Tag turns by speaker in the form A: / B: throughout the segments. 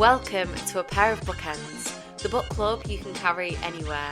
A: Welcome to A Pair of Bookends, the book club you can carry anywhere.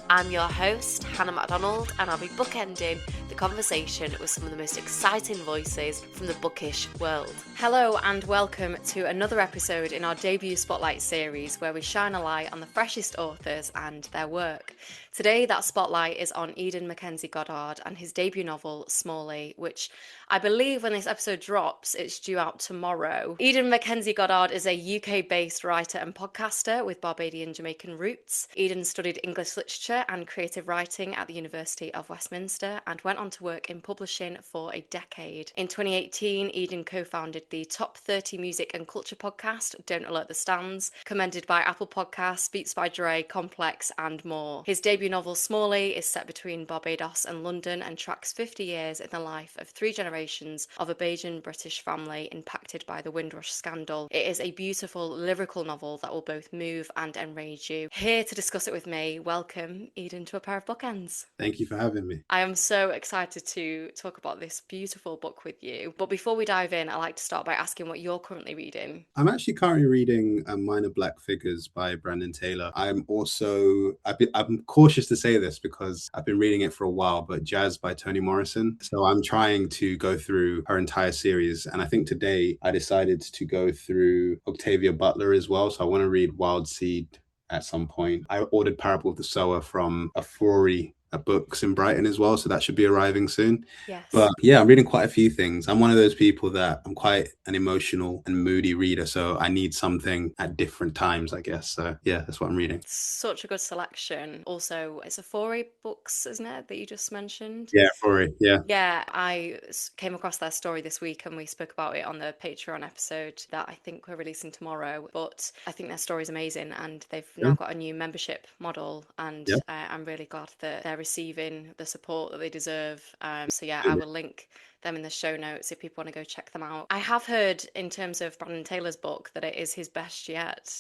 A: I'm your host, Hannah MacDonald, and I'll be bookending the conversation with some of the most exciting voices from the bookish world. Hello and welcome to another episode in our debut Spotlight series where we shine a light on the freshest authors and their work. Today that spotlight is on Eden McKenzie-Goddard and his debut novel, Smallie, which I believe when this episode drops, it's due out tomorrow. Eden McKenzie-Goddard is a UK-based writer and podcaster with Barbadian Jamaican roots. Eden studied English literature and creative writing at the University of Westminster and went on to work in publishing for a decade. In 2018, Eden co-founded the Top 30 Music and Culture podcast, Don't Alert the Stands, commended by Apple Podcasts, Beats by Dre, Complex, and more. His debut novel, Smallie, is set between Barbados and London and tracks 50 years in the life of three generations of a Bajan British family impacted by the Windrush scandal. It is a beautiful, lyrical novel that will both move and enrage you. Here to discuss it with me, welcome Eden to A Pair of Bookends.
B: Thank you for having me.
A: I am so excited to talk about this beautiful book with you. But before we dive in, I like to start by asking what you're currently reading.
B: I'm actually currently reading Minor Black Figures by Brandon Taylor. I'm cautious to say this because I've been reading it for a while, but Jazz by Toni Morrison. So I'm trying to go through her entire series. And I think today I decided to go through Octavia Butler as well. So I want to read Wild Seed at some point. I ordered Parable of the Sower from Afrory books in Brighton as well, so that should be arriving soon.
A: Yes.
B: But yeah, I'm reading quite a few things. I'm one of those people that I'm quite an emotional and moody reader, so I need something at different times, I guess. So yeah, that's what I'm reading.
A: Such a good selection. Also, it's Afrory books, isn't it, that you just mentioned?
B: Yeah, Afrory, yeah.
A: Yeah, I came across their story this week and we spoke about it on the Patreon episode that I think we're releasing tomorrow. But I think their story is amazing and they've now got a new membership model, and I'm really glad that they're receiving the support that they deserve. So yeah, I will link them in the show notes if people want to go check them out. I have heard in terms of Brandon Taylor's book that it is his best yet.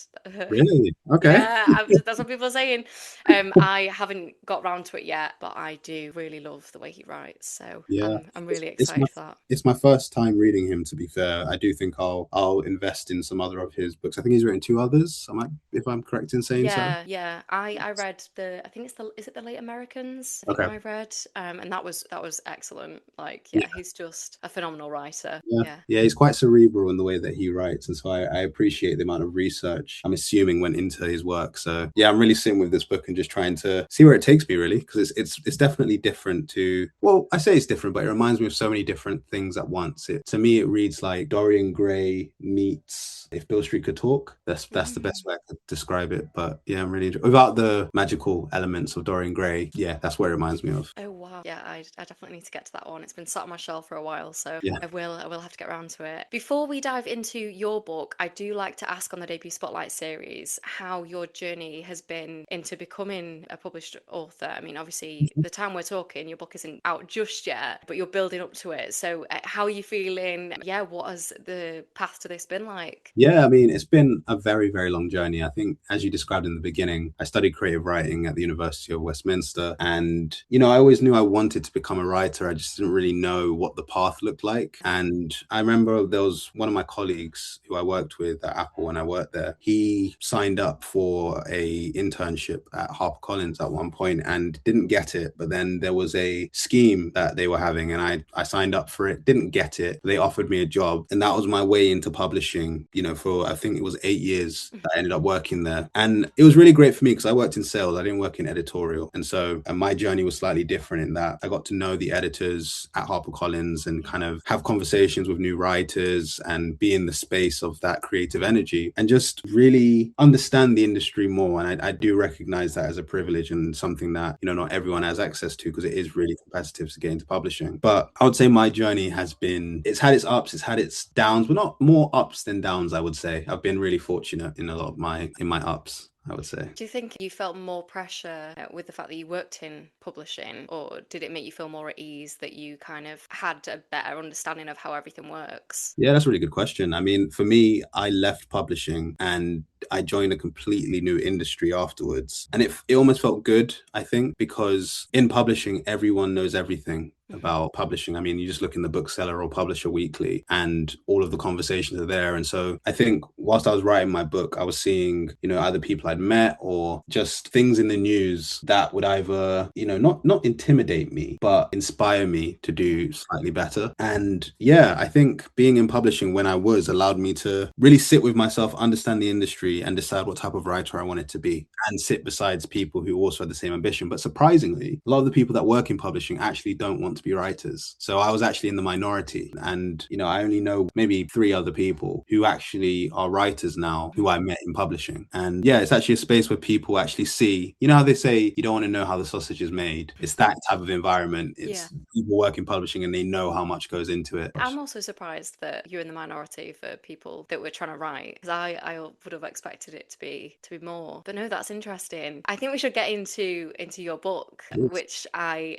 B: Really? Okay.
A: Yeah, that's what people are saying. I haven't got round to it yet, but I do really love the way he writes. So yeah, I'm really excited for that.
B: It's my first time reading him, to be fair. I do think I'll invest in some other of his books. I think he's written two others. If I'm correct in saying so.
A: Yeah. I read I think is it the Late Americans? I think I read, and that was excellent. Like, he's just a phenomenal writer. Yeah,
B: he's quite cerebral in the way that he writes, and so I appreciate the amount of research I'm assuming went into his work. So yeah, I'm really sitting with this book and just trying to see where it takes me, really, because it's definitely different to, well, I say it's different, but it reminds me of so many different things at once. To me, it reads like Dorian Gray meets If Beale Street Could Talk. That's the best way I could describe it. But yeah, I'm really without the magical elements of Dorian Gray. Yeah, that's what it reminds me of.
A: Oh wow, yeah, I definitely need to get to that one. It's been sat on my shelf for a while, so I will have to get around to it. Before we dive into your book, I do like to ask on the debut Spotlight series how your journey has been into becoming a published author. I mean, obviously, the time we're talking, your book isn't out just yet, but you're building up to it. So how are you feeling? Yeah, what has the path to this been like?
B: Yeah, I mean, it's been a very, very long journey. I think, as you described in the beginning, I studied creative writing at the University of Westminster. And, I always knew I wanted to become a writer. I just didn't really know what the path looked like. And I remember there was one of my colleagues who I worked with at Apple when I worked there. He signed up for a internship at HarperCollins at one point and didn't get it. But then there was a scheme that they were having and I signed up for it, didn't get it. They offered me a job and that was my way into publishing, for I think it was 8 years that I ended up working there. And it was really great for me because I worked in sales. I didn't work in editorial. And so my journey was slightly different in that I got to know the editors at HarperCollins and kind of have conversations with new writers and be in the space of that creative energy and just really understand the industry more. And I do recognize that as a privilege and something that, not everyone has access to because it is really competitive to get into publishing. But I would say my journey it's had its ups, it's had its downs, but not more ups than downs, I would say. I've been really fortunate in a lot of my ups, I would say.
A: Do you think you felt more pressure with the fact that you worked in publishing, or did it make you feel more at ease that you kind of had a better understanding of how everything works?
B: Yeah, that's a really good question. I mean, for me, I left publishing and I joined a completely new industry afterwards. And it almost felt good, I think, because in publishing, everyone knows everything. about publishing. I mean, you just look in the bookseller or Publisher Weekly and all of the conversations are there. And so I think whilst I was writing my book, I was seeing, either people I'd met or just things in the news that would either, not intimidate me, but inspire me to do slightly better. And yeah, I think being in publishing when I was allowed me to really sit with myself, understand the industry, and decide what type of writer I wanted to be, and sit besides people who also had the same ambition. But surprisingly, a lot of the people that work in publishing actually don't want to be writers. So I was actually in the minority. And, I only know maybe 3 other people who actually are writers now who I met in publishing. And yeah, it's actually a space where people actually see, how they say you don't want to know how the sausage is made. It's that type of environment. It's people work in publishing and they know how much goes into it.
A: I'm also surprised that you're in the minority for people that were trying to write, because I would have expected it to be more. But no, that's interesting. I think we should get into your book, which I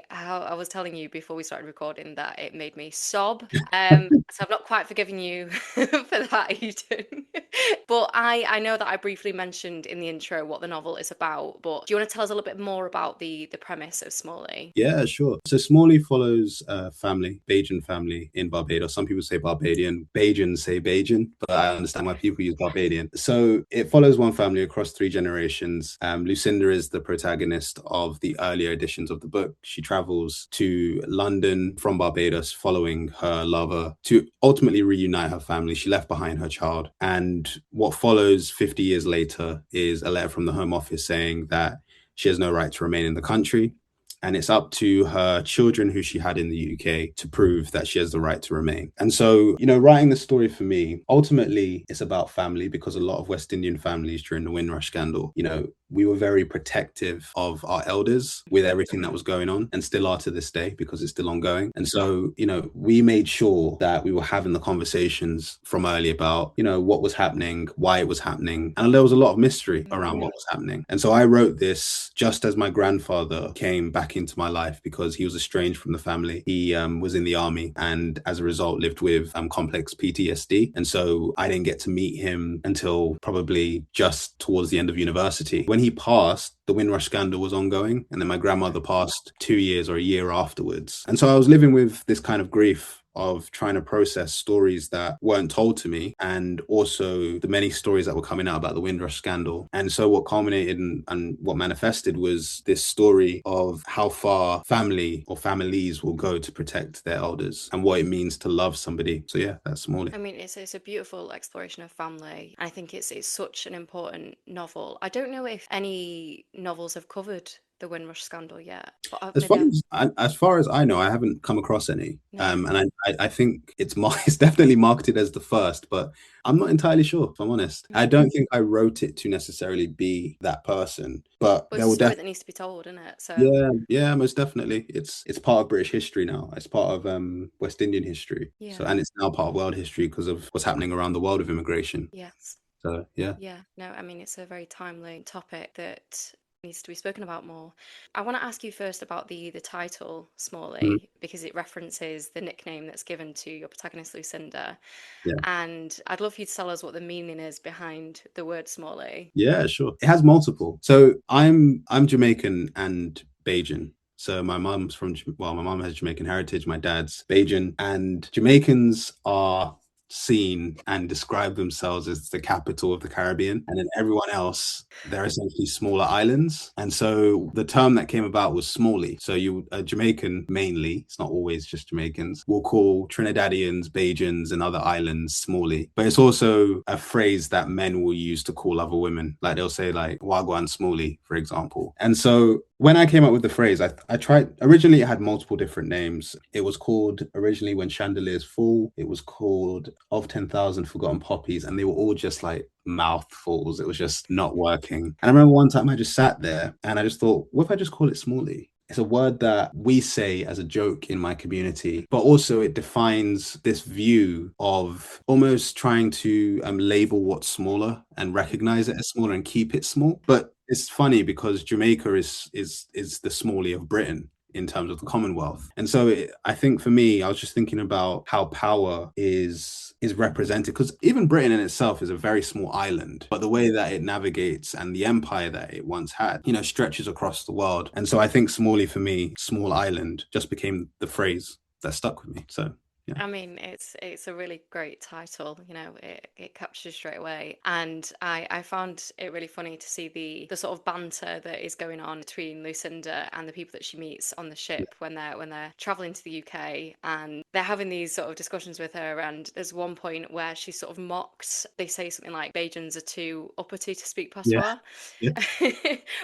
A: was telling you before we started recording that it made me sob. So I've not quite forgiven you for that, Eden. But I know that I briefly mentioned in the intro what the novel is about, but do you want to tell us a little bit more about the premise of Smallie?
B: Yeah, sure. So Smallie follows a family, Bajan family in Barbados. Some people say Barbadian, Bajans say Bajan, but I understand why people use Barbadian. So it follows one family across 3 generations. Lucinda is the protagonist of the earlier editions of the book. She travels to London from Barbados following her lover to ultimately reunite her family. She left behind her child. And what follows 50 years later is a letter from the Home Office saying that she has no right to remain in the country. And it's up to her children who she had in the UK to prove that she has the right to remain. And so, writing the story for me, ultimately, it's about family, because a lot of West Indian families during the Windrush scandal, we were very protective of our elders with everything that was going on, and still are to this day, because it's still ongoing. And so, we made sure that we were having the conversations from early about, what was happening, why it was happening. And there was a lot of mystery around what was happening. And so I wrote this just as my grandfather came back into my life, because he was estranged from the family. He was in the army, and as a result lived with complex PTSD. And so I didn't get to meet him until probably just towards the end of university. When he passed, the Windrush scandal was ongoing, and then my grandmother passed 2 years or a year afterwards. And so I was living with this kind of grief of trying to process stories that weren't told to me, and also the many stories that were coming out about the Windrush scandal. And so what culminated and what manifested was this story of how far family or families will go to protect their elders, and what it means to love somebody. So yeah, that's Smallie.
A: I mean, it's a beautiful exploration of family. I think it's such an important novel. I don't know if any novels have covered the Windrush scandal yet.
B: As far as I know, I haven't come across any.
A: No.
B: And I think it's definitely marketed as the first, but I'm not entirely sure, if I'm honest. I don't think I wrote it to necessarily be that person, but
A: Well,
B: there
A: it's
B: will
A: a story
B: definitely.
A: that needs to be told, isn't it? So
B: Yeah, most definitely. It's part of British history now. It's part of West Indian history.
A: yeah.
B: So, and it's now part of world history because of what's happening around the world with immigration.
A: Yes.
B: So yeah.
A: Yeah. No, I mean, it's a very timely topic that needs to be spoken about more. I want to ask you first about the title Smallie, because it references the nickname that's given to your protagonist Lucinda.
B: Yeah.
A: And I'd love for you to tell us what the meaning is behind the word Smallie.
B: Yeah, sure. It has multiple. So I'm Jamaican and Bajan. So my mum has Jamaican heritage, my dad's Bajan, and Jamaicans are seen and describe themselves as the capital of the Caribbean. And then everyone else, they're essentially smaller islands. And so the term that came about was Smallie. So a Jamaican mainly, it's not always just Jamaicans, will call Trinidadians, Bajans, and other islands Smallie. But it's also a phrase that men will use to call other women. Like they'll say like Wagwan Smallie, for example. And so when I came up with the phrase, I tried, originally it had multiple different names. It was called originally When Chandeliers Fall. It was called Of 10,000 Forgotten Poppies. And they were all just like mouthfuls. It was just not working. And I remember one time I just sat there and I just thought, what if I just call it Smallie? It's a word that we say as a joke in my community, but also it defines this view of almost trying to label what's smaller and recognize it as smaller and keep it small. But it's funny because Jamaica is the Smallie of Britain. in terms of the Commonwealth. And so I think for me, I was just thinking about how power is represented, because even Britain in itself is a very small island, but the way that it navigates and the empire that it once had, stretches across the world. And so I think Smallie, for me, small island, just became the phrase that stuck with me. So yeah.
A: I mean, it's a really great title, it captures straight away. And I found it really funny to see the sort of banter that is going on between Lucinda and the people that she meets on the ship when they're traveling to the UK, and they're having these sort of discussions with her. And there's one point where she sort of mocks, they say something like Bajans are too uppity to speak patois,
B: Yeah.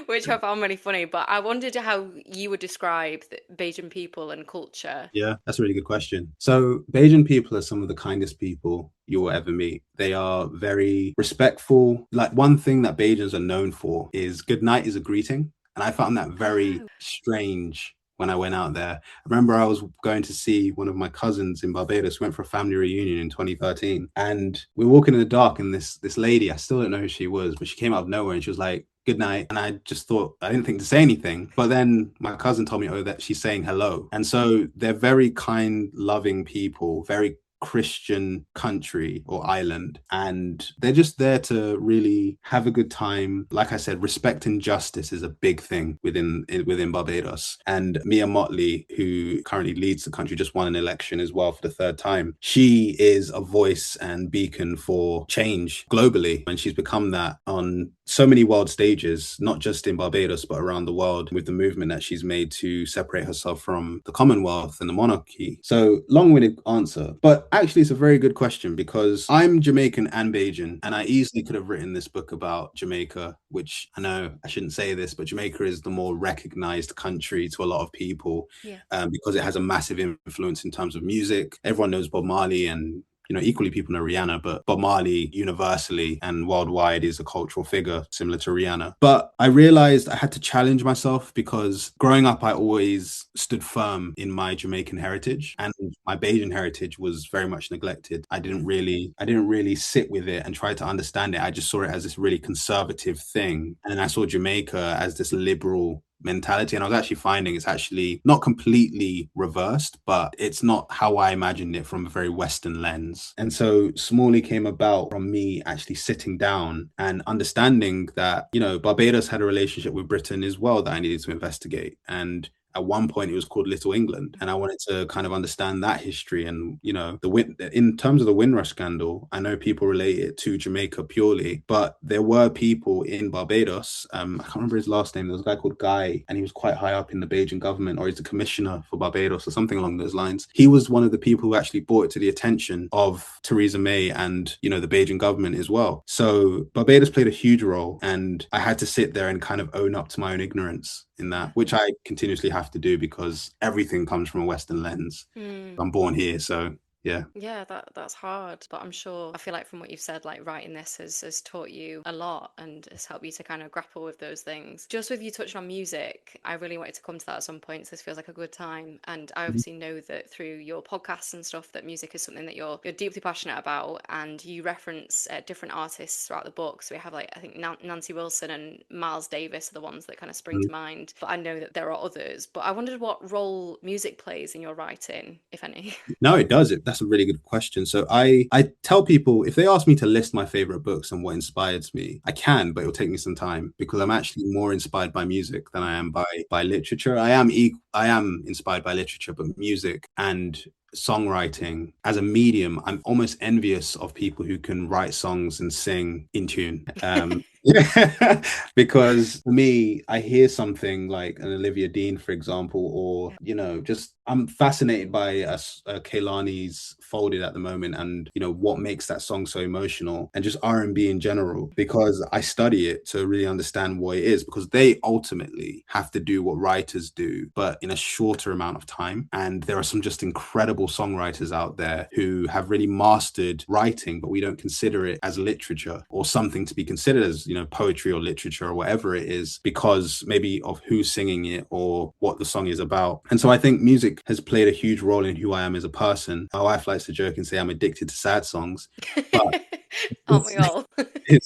A: which I found really funny. But I wondered how you would describe the Bajan people and culture.
B: Yeah, that's a really good question. So Bajan people are some of the kindest people you will ever meet. They are very respectful. Like, one thing that Bajans are known for is good night is a greeting. And I found that very strange when I went out there. I remember I was going to see one of my cousins in Barbados. We went for a family reunion in 2013. And we were walking in the dark, and this lady, I still don't know who she was, but she came out of nowhere and she was like, good night. And I just thought, I didn't think to say anything. But then my cousin told me, oh, that she's saying hello. And so they're very kind, loving people, very Christian country or island, and they're just there to really have a good time. Like I said, respect and justice is a big thing within Barbados. And Mia Motley, who currently leads the country, just won an election as well for the third time. She is a voice and beacon for change globally, and she's become that on so many world stages, not just in Barbados but around the world, with the movement that she's made to separate herself from the Commonwealth and the monarchy. So, long-winded answer, but actually it's a very good question, because I'm Jamaican and Bajan, and I easily could have written this book about Jamaica, which, I know I shouldn't say this, but Jamaica is the more recognized country to a lot of people, because it has a massive influence in terms of music. Everyone knows Bob Marley, and equally people know Rihanna, but Bob Marley universally and worldwide is a cultural figure similar to Rihanna. But I realized I had to challenge myself, because growing up, I always stood firm in my Jamaican heritage, and my Bajan heritage was very much neglected. I didn't really sit with it and try to understand it. I just saw it as this really conservative thing. And then I saw Jamaica as this liberal mentality, and I was actually finding it's actually not completely reversed, but it's not how I imagined it from a very Western lens. And so Smalley came about from me actually sitting down and understanding that, Barbados had a relationship with Britain as well that I needed to investigate. And at one point it was called Little England, and I wanted to kind of understand that history. And in terms of the Windrush scandal, I know people relate it to Jamaica purely, but there were people in Barbados, I can't remember his last name, there was a guy called Guy, and he was quite high up in the Bajan government, or he's the commissioner for Barbados or something along those lines. He was one of the people who actually brought it to the attention of Theresa May and the Bajan government as well. So Barbados played a huge role, and I had to sit there and kind of own up to my own ignorance in that, which I continuously have to do, because everything comes from a Western lens. I'm born here, so yeah,
A: that's hard, but I feel like from what you've said, like, writing this has taught you a lot and has helped you to kind of grapple with those things. Just with you touching on music, I really wanted to come to that at some point, so this feels like a good time. And I obviously know that through your podcasts and stuff that music is something that you're deeply passionate about, and you reference different artists throughout the book. So we have, like, I think Nancy Wilson and Miles Davis are the ones that kind of spring to mind, but I know that there are others. But I wondered what role music plays in your writing, if any.
B: No, it does. That's a really good question. So I tell people, if they ask me to list my favorite books and what inspires me, I can, but it'll take me some time, because I'm actually more inspired by music than I am by literature. I am inspired by literature, but music and songwriting as a medium, I'm almost envious of people who can write songs and sing in tune. Because for me, I hear something like an Olivia Dean, for example, or just I'm fascinated by Kehlani's Folded at the moment, and what makes that song so emotional, and just R&B in general, because I study it to really understand what it is, because they ultimately have to do what writers do, but in a shorter amount of time. And there are some just incredible songwriters out there who have really mastered writing, but we don't consider it as literature or something to be considered as poetry or literature or whatever it is, because maybe of who's singing it or what the song is about. And so I think music has played a huge role in who I am as a person. My wife likes to joke and say I'm addicted to sad songs, but
A: Aren't we all?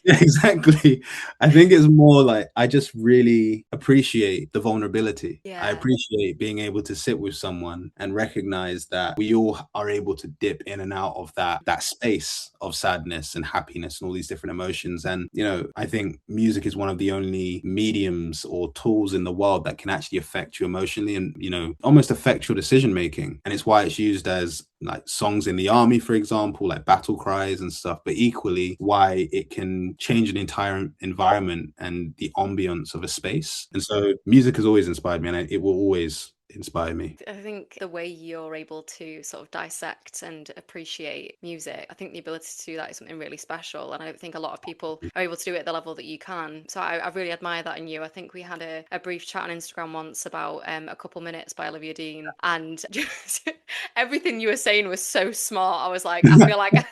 B: Exactly. I think it's more like I just really appreciate the vulnerability. I
A: Yeah.
B: appreciate being able to sit with someone and recognize that we all are able to dip in and out of that space of sadness and happiness and all these different emotions. And I think music is one of the only mediums or tools in the world that can actually affect you emotionally and almost affect your decision making. And it's why it's used as like songs in the army, for example, like battle cries and stuff, but equally why it can change an entire environment and the ambience of a space. And so music has always inspired me, and it will always inspire me.
A: I think the way you're able to sort of dissect and appreciate music, I think the ability to do that is something really special. And I don't think a lot of people are able to do it at the level that you can. So I really admire that in you. I think we had a brief chat on Instagram once about A Couple Minutes by Olivia Dean. And just everything you were saying was so smart. I was like, I feel like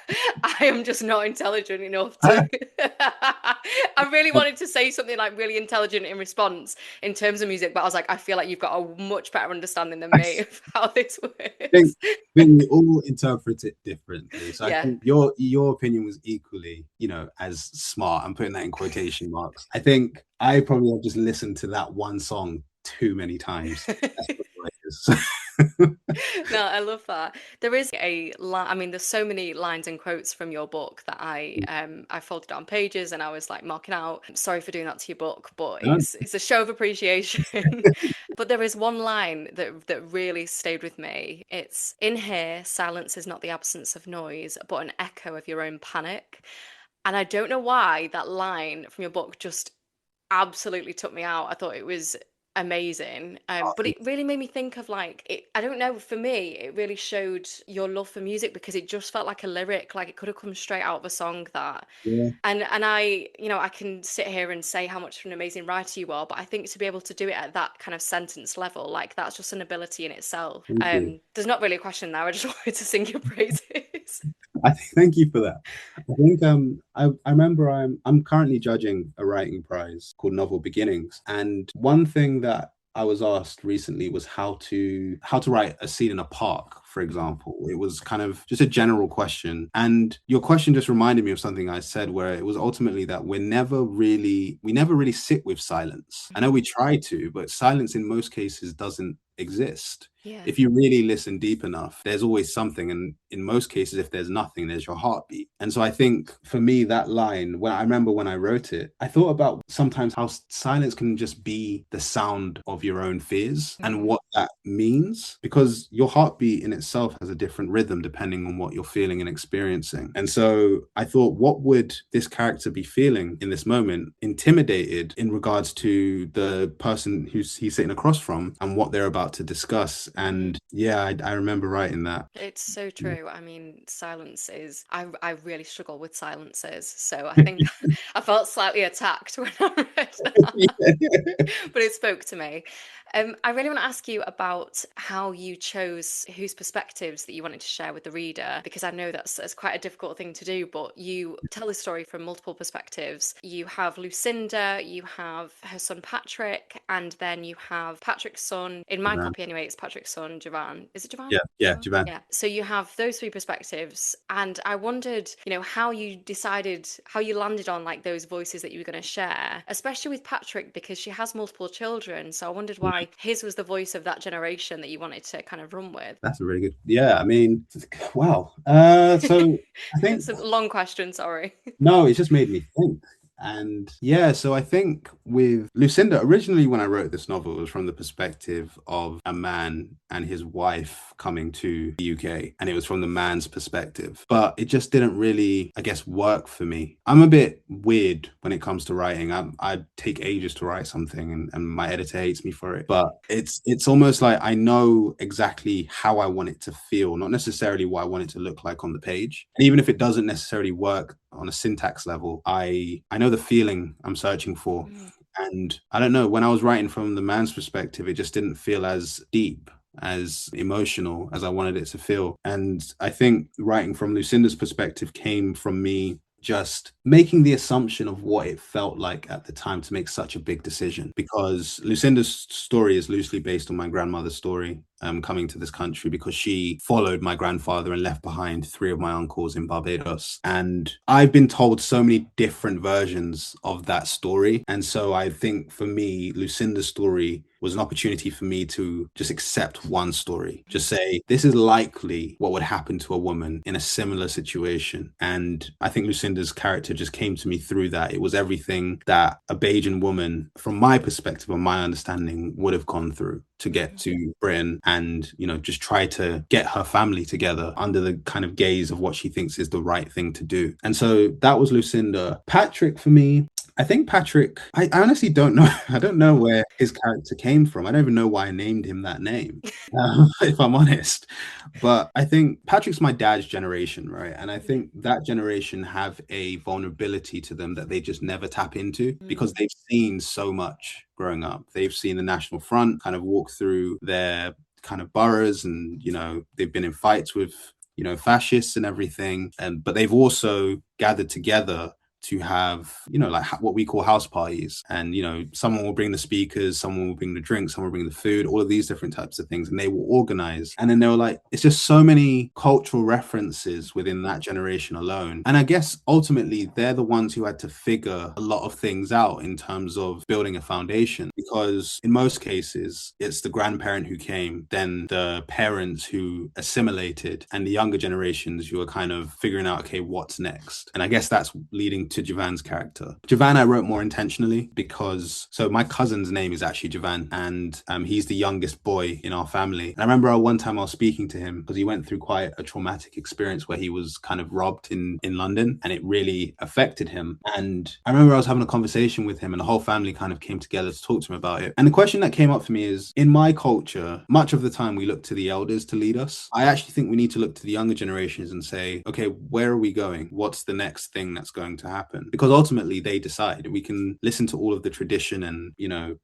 A: I am just not intelligent enough to. I really wanted to say something like really intelligent in response in terms of music, but I was like, I feel like you've got a much better understanding than me of how this
B: think,
A: works.
B: I think we all interpret it differently. So I
A: Yeah.
B: think your opinion was equally, as smart. I'm putting that in quotation marks. I think I probably have just listened to that one song too many times. That's what it is.
A: No, I love that. There is a line. I mean, there's so many lines and quotes from your book that I folded on pages and I was like marking out. Sorry for doing that to your book, but
B: No?
A: it's a show of appreciation. But there is one line that really stayed with me. It's in here, silence is not the absence of noise, but an echo of your own panic. And I don't know why that line from your book just absolutely took me out. I thought it was amazing. But it really made me think of like it, I don't know, for me, it really showed your love for music because it just felt like a lyric, like it could have come straight out of a song that
B: Yeah,
A: and I, I can sit here and say how much of an amazing writer you are, but I think to be able to do it at that kind of sentence level, like that's just an ability in itself.
B: thank you.
A: There's not really a question there. I just wanted to sing your praises.
B: Thank you for that. I think I remember I'm currently judging a writing prize called Novel Beginnings, and one thing that I was asked recently was how to write a scene in a park, for example. It was kind of just a general question, and your question just reminded me of something I said, where it was ultimately that we never really sit with silence. I know we try to, but silence in most cases doesn't exist.
A: Yeah.
B: If you really listen deep enough, there's always something. And in most cases, if there's nothing, there's your heartbeat. And so I think for me, that line, when I remember when I wrote it, I thought about sometimes how silence can just be the sound of your own fears and what that means, because your heartbeat in itself has a different rhythm depending on what you're feeling and experiencing. And so I thought, what would this character be feeling in this moment, intimidated in regards to the person he's sitting across from and what they're about to discuss. And yeah, I remember writing that.
A: It's so true. I mean, silence is, I really struggle with silences. So I think I felt slightly attacked when I read that, but it spoke to me. I really want to ask you about how you chose whose perspectives that you wanted to share with the reader, because I know that's quite a difficult thing to do, but you tell the story from multiple perspectives. You have Lucinda, you have her son Patrick, and then you have Patrick's son. In my
B: Javan.
A: copy, anyway, it's Patrick's son, Javan. Is it Javan?
B: Yeah, Javan.
A: Yeah. So you have those three perspectives. And I wondered, how you decided, how you landed on like those voices that you were going to share, especially with Patrick, because she has multiple children. So I wondered why his was the voice of that generation that you wanted to kind of run with.
B: That's a really good. Yeah, I mean, wow. So I think
A: It's a long question, sorry.
B: no, it just made me think. And yeah, so I think with Lucinda, originally when I wrote this novel, it was from the perspective of a man and his wife coming to the UK. And it was from the man's perspective. But it just didn't really, I guess, work for me. I'm a bit weird when it comes to writing. I take ages to write something and my editor hates me for it. But it's almost like I know exactly how I want it to feel, not necessarily what I want it to look like on the page. And even if it doesn't necessarily work on a syntax level, I know the feeling I'm searching for. And I don't know, when I was writing from the man's perspective, it just didn't feel as deep, as emotional as I wanted it to feel. And I think writing from Lucinda's perspective came from me just making the assumption of what it felt like at the time to make such a big decision. Because Lucinda's story is loosely based on my grandmother's story, coming to this country, because she followed my grandfather and left behind three of my uncles in Barbados. And I've been told so many different versions of that story. And so I think for me, Lucinda's story was an opportunity for me to just accept one story, just say, this is likely what would happen to a woman in a similar situation. And I think Lucinda's character just came to me through that. It was everything that a Bajan woman, from my perspective and my understanding, would have gone through to get to Britain and, just try to get her family together under the kind of gaze of what she thinks is the right thing to do. And so that was Lucinda. Patrick, for me, I think Patrick, I honestly don't know. I don't know where his character came from. I don't even know why I named him that name, if I'm honest. But I think Patrick's my dad's generation, right? And I think that generation have a vulnerability to them that they just never tap into because they've seen so much growing up. They've seen the National Front kind of walk through their kind of boroughs and, they've been in fights with, fascists and everything. But they've also gathered together to have, like what we call house parties. And, someone will bring the speakers, someone will bring the drinks, someone will bring the food, all of these different types of things. And they will organize. And then they were like, it's just so many cultural references within that generation alone. And I guess ultimately they're the ones who had to figure a lot of things out in terms of building a foundation, because in most cases, it's the grandparent who came, then the parents who assimilated, and the younger generations who are kind of figuring out, okay, what's next? And I guess that's leading to Javan's character. Javan I wrote more intentionally because, so my cousin's name is actually Javan, and he's the youngest boy in our family. And I remember one time I was speaking to him because he went through quite a traumatic experience where he was kind of robbed in London, and it really affected him. And I remember I was having a conversation with him and the whole family kind of came together to talk to him about it. And the question that came up for me is, in my culture, much of the time we look to the elders to lead us. I actually think we need to look to the younger generations and say, okay, where are we going? What's the next thing that's going to happen? Because ultimately they decide. We can listen to all of the tradition and,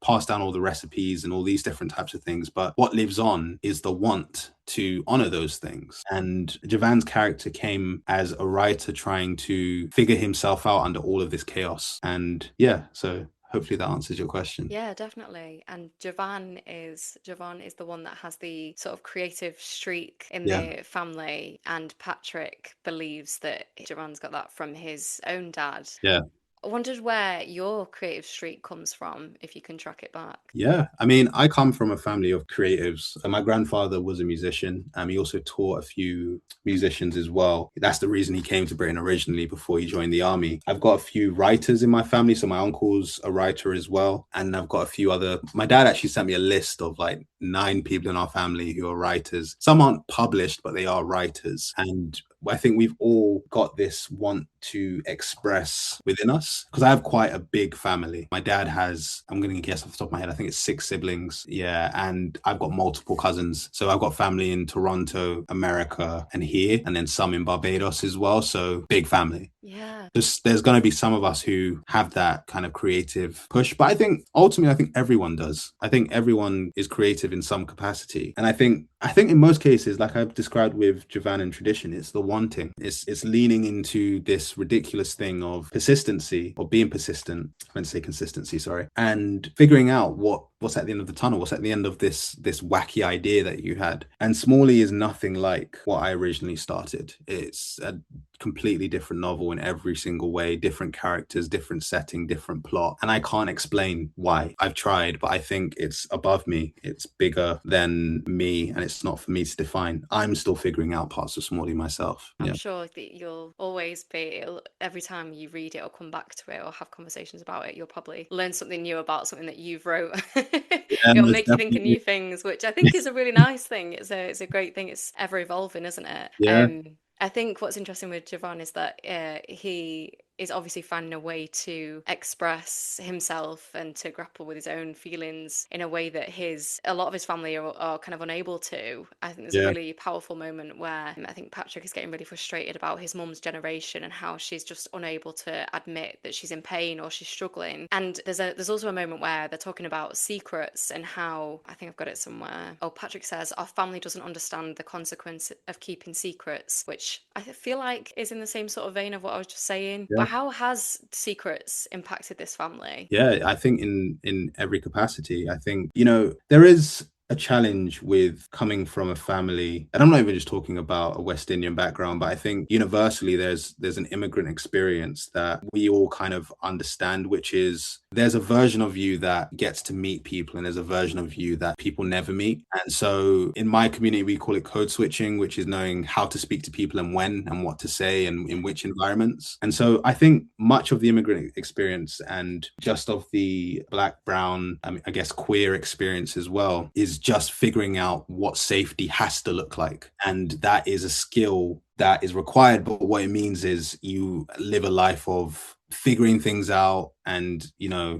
B: pass down all the recipes and all these different types of things. But what lives on is the want to honor those things. And Javan's character came as a writer trying to figure himself out under all of this chaos. And so hopefully that answers your question.
A: Yeah, definitely. And Javan is the one that has the sort of creative streak in the family, and Patrick believes that Javan's got that from his own dad.
B: Yeah.
A: I wondered where your creative streak comes from, if you can track it back.
B: Yeah, I mean, I come from a family of creatives. And my grandfather was a musician. He also taught a few musicians as well. That's the reason he came to Britain originally before he joined the army. I've got a few writers in my family. So my uncle's a writer as well. And I've got a few other, my dad actually sent me a list of like 9 people in our family who are writers. Some aren't published, but they are writers. And I think we've all got this want to express within us, because I have quite a big family. My dad has, I'm going to guess off the top of my head, I think it's 6 siblings. Yeah. And I've got multiple cousins. So I've got family in Toronto, America, and here, and then some in Barbados as well. So big family.
A: Yeah.
B: There's going to be some of us who have that kind of creative push. But I think ultimately, everyone does. I think everyone is creative in some capacity. And I think in most cases, like I've described with Javan and tradition, it's the wanting. It's leaning into this ridiculous thing of persistency, or being persistent. I meant to say consistency, sorry. And figuring out what's at the end of the tunnel, what's at the end of this wacky idea that you had. And Smallie is nothing like what I originally started. It's a completely different novel in every single way, different characters, different setting, different plot. And I can't explain why. I've tried, but I think it's above me. It's bigger than me, and it's not for me to define. I'm still figuring out parts of Smallie myself.
A: I'm sure that you'll always be, every time you read it or come back to it or have conversations about it, you'll probably learn something new about something that you've wrote. It'll make you think of new things, which I think is a really nice thing. It's a great thing. It's ever evolving, isn't it?
B: Yeah.
A: I think what's interesting with Javan is that
C: is obviously finding a way to express himself and to grapple with his own feelings in a way that a lot of his family are kind of unable to. I think there's a
B: Yeah.
C: really powerful moment where I think Patrick is getting really frustrated about his mum's generation and how she's just unable to admit that she's in pain or she's struggling. And there's also a moment where they're talking about secrets and how, I think I've got it somewhere. Oh, Patrick says, our family doesn't understand the consequence of keeping secrets, which I feel like is in the same sort of vein of what I was just saying.
B: Yeah.
C: But how has secrets impacted this family?
B: Yeah, I think in every capacity. I think, there is a challenge with coming from a family, and I'm not even just talking about a West Indian background, but I think universally there's an immigrant experience that we all kind of understand, which is there's a version of you that gets to meet people and there's a version of you that people never meet. And so in my community, we call it code switching, which is knowing how to speak to people and when and what to say and in which environments. And so I think much of the immigrant experience and just of the Black, brown, I guess queer experience as well is just figuring out what safety has to look like. And that is a skill that is required. But what it means is you live a life of figuring things out and,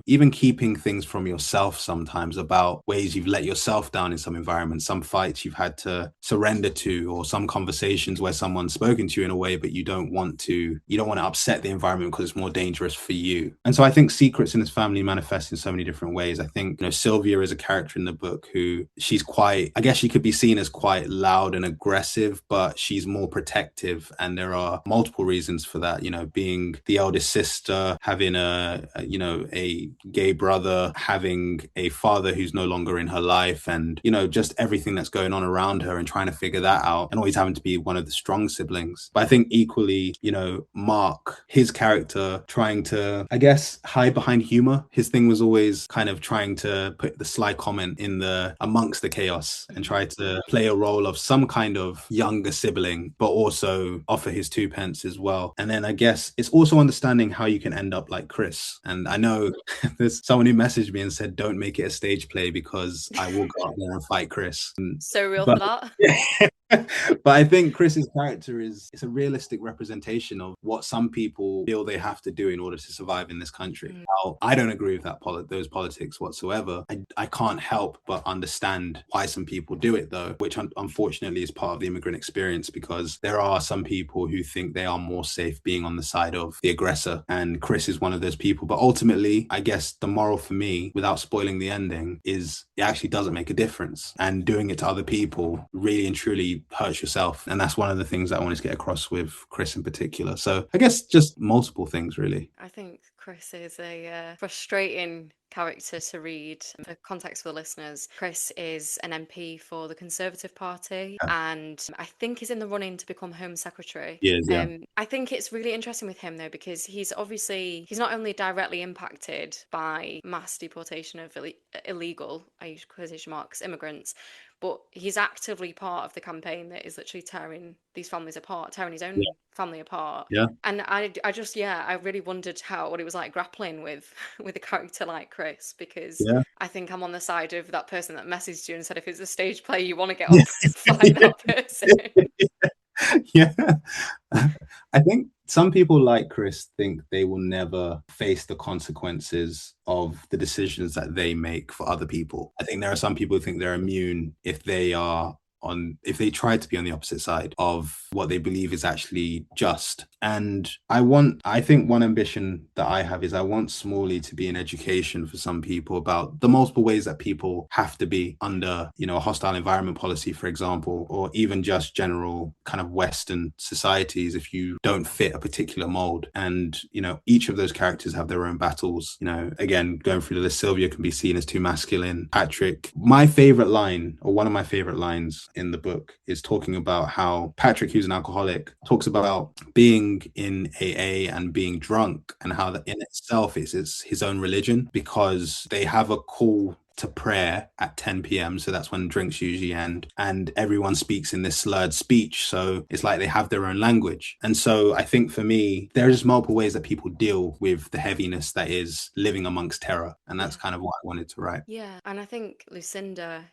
B: even keeping things from yourself sometimes about ways you've let yourself down in some environments, some fights you've had to surrender to, or some conversations where someone's spoken to you in a way, but you don't want to upset the environment because it's more dangerous for you. And so I think secrets in this family manifest in so many different ways. I think, Sylvia is a character in the book who she's quite, I guess she could be seen as quite loud and aggressive, but she's more protective. And there are multiple reasons for that, being the eldest sister, having a gay brother, having a father who's no longer in her life, and, just everything that's going on around her and trying to figure that out, and always having to be one of the strong siblings. But I think equally, Mark, his character trying to, I guess, hide behind humor. His thing was always kind of trying to put the sly comment amongst the chaos and try to play a role of some kind of younger sibling, but also offer his 2 pence as well. And then I guess it's also understanding how you can end up like Chris. And I know there's someone who messaged me and said, don't make it a stage play because I will go out there and fight Chris.
C: So real
B: But
C: for that.
B: but I think Chris's character it's a realistic representation of what some people feel they have to do in order to survive in this country. Now, I don't agree with those politics whatsoever. I can't help but understand why some people do it, though, which unfortunately is part of the immigrant experience, because there are some people who think they are more safe being on the side of the aggressor, and Chris is one of those people. But ultimately, I guess the moral for me, without spoiling the ending, is it actually doesn't make a difference, and doing it to other people really and truly hurts yourself. And that's one of the things that I wanted to get across with Chris in particular. So I guess just multiple things, really.
C: I think Chris is a frustrating character to read. For context for the listeners, Chris is an MP for the Conservative Party and I think he's in the running to become Home Secretary.
B: Yes, yeah.
C: I think it's really interesting with him though, because he's not only directly impacted by mass deportation of illegal, I use quotation marks, immigrants, but he's actively part of the campaign that is literally tearing these families apart, tearing his own family apart.
B: Yeah.
C: And I really wondered what it was like grappling with a character like Chris, because I think I'm on the side of that person that messaged you and said if it's a stage play, you want to get up and fight that person.
B: Yeah. I think some people like Chris think they will never face the consequences of the decisions that they make for other people. I think there are some people who think they're immune if they try to be on the opposite side of what they believe is actually just. And I think one ambition that I have is I want Smallie to be an education for some people about the multiple ways that people have to be under, a hostile environment policy, for example, or even just general kind of Western societies if you don't fit a particular mold. And, each of those characters have their own battles. Again, going through the list, Sylvia can be seen as too masculine. Patrick, my favorite line, or one of my favorite lines in the book, is talking about how Patrick, who's an alcoholic, talks about being in AA and being drunk, and how that in itself is his own religion, because they have a call to prayer at 10 p.m. So that's when drinks usually end. And everyone speaks in this slurred speech. So it's like they have their own language. And so I think for me, there are just multiple ways that people deal with the heaviness that is living amongst terror. And that's kind of what I wanted to write.
C: Yeah. And I think Lucinda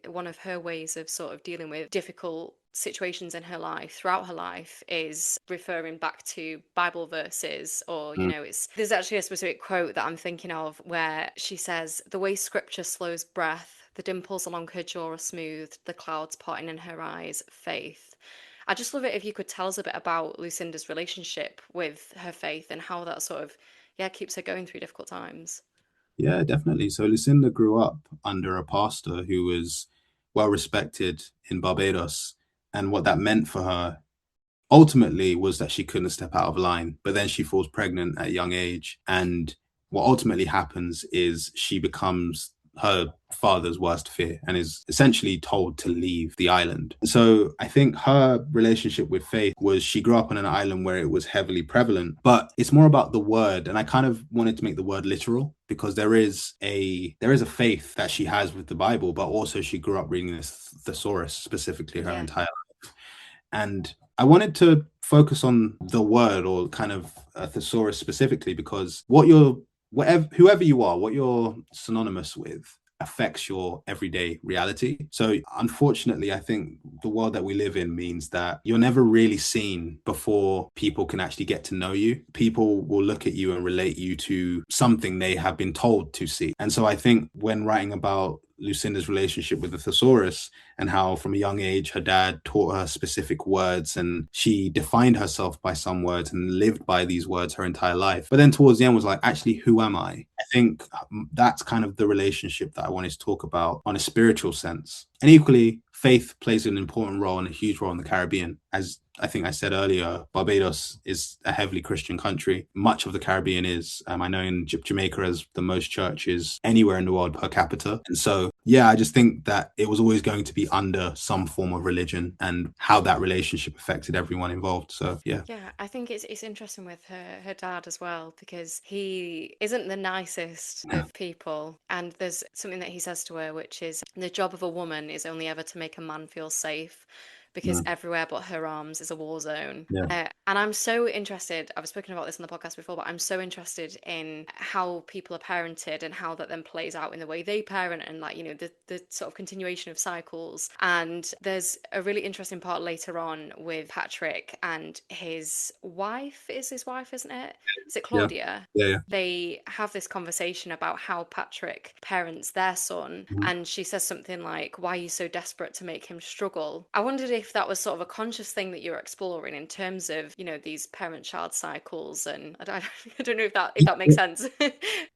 C: one of her ways of sort of dealing with difficult situations in her life throughout her life is referring back to Bible verses, or there's actually a specific quote that I'm thinking of where she says, "The way scripture slows breath, the dimples along her jaw are smoothed, the clouds parting in her eyes, faith." I just love it if you could tell us a bit about Lucinda's relationship with her faith and how that sort of, yeah, keeps her going through difficult times.
B: Yeah, definitely. So Lucinda grew up under a pastor who was well respected in Barbados. And what that meant for her ultimately was that she couldn't step out of line. But then she falls pregnant at a young age. And what ultimately happens is she becomes her father's worst fear and is essentially told to leave the island. So I think her relationship with faith was, she grew up on an island where it was heavily prevalent, but it's more about the word. And I kind of wanted to make the word literal, because there is a faith that she has with the Bible, but also she grew up reading this thesaurus specifically her entire life. And I wanted to focus on the word, or kind of a thesaurus specifically, because whoever you are, what you're synonymous with affects your everyday reality. So unfortunately, I think the world that we live in means that you're never really seen before people can actually get to know you. People will look at you and relate you to something they have been told to see. And so I think when writing about Lucinda's relationship with the thesaurus, and how from a young age her dad taught her specific words and she defined herself by some words and lived by these words her entire life, but then towards the end was like, actually, who am I think that's kind of the relationship that I wanted to talk about on a spiritual sense. And equally, faith plays an important role and a huge role in the Caribbean. As I think I said earlier, Barbados is a heavily Christian country. Much of the Caribbean is. I know in Jamaica has the most churches anywhere in the world per capita. And so, yeah, I just think that it was always going to be under some form of religion, and how that relationship affected everyone involved. So, yeah.
C: Yeah, I think it's interesting with her dad as well, because he isn't the nicest of people. And there's something that he says to her, which is, the job of a woman is only ever to make a man feel safe, because everywhere but her arms is a war zone.
B: Yeah.
C: And I'm so interested, I've spoken about this on the podcast before, but I'm so interested in how people are parented and how that then plays out in the way they parent, and like, the sort of continuation of cycles. And there's a really interesting part later on with Patrick and his wife. Is his wife, isn't it? Is it Claudia?
B: Yeah.
C: They have this conversation about how Patrick parents their son, and she says something like, "Why are you so desperate to make him struggle?" I wondered if that was sort of a conscious thing that you're exploring in terms of, these parent-child cycles, and I don't know if that makes sense.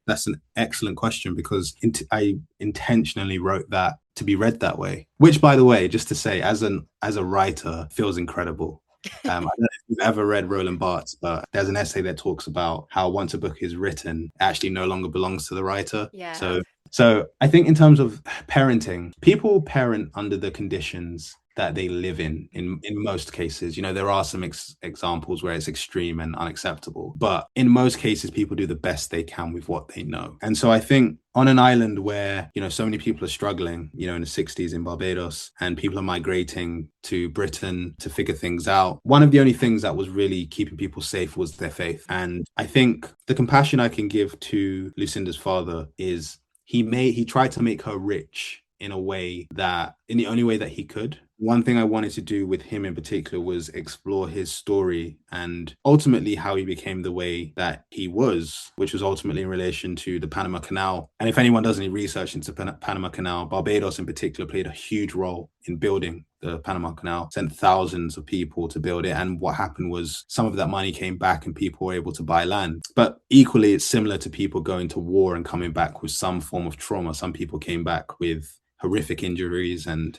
B: That's an excellent question, because I intentionally wrote that to be read that way. Which, by the way, just to say, as a writer, feels incredible. I don't know if you've ever read Roland Barthes, but there's an essay that talks about how once a book is written, it actually no longer belongs to the writer.
C: Yeah.
B: So I think in terms of parenting, people parent under the conditions that they live in most cases. There are some examples where it's extreme and unacceptable, but in most cases, people do the best they can with what they know. And so I think on an island where, so many people are struggling, in the 60s in Barbados, and people are migrating to Britain to figure things out, one of the only things that was really keeping people safe was their faith. And I think the compassion I can give to Lucinda's father is he tried to make her rich in the only way that he could. One thing I wanted to do with him in particular was explore his story and ultimately how he became the way that he was, which was ultimately in relation to the Panama Canal. And if anyone does any research into Panama Canal, Barbados in particular played a huge role in building the Panama Canal, sent thousands of people to build it. And what happened was some of that money came back and people were able to buy land. But equally, it's similar to people going to war and coming back with some form of trauma. Some people came back with horrific injuries and,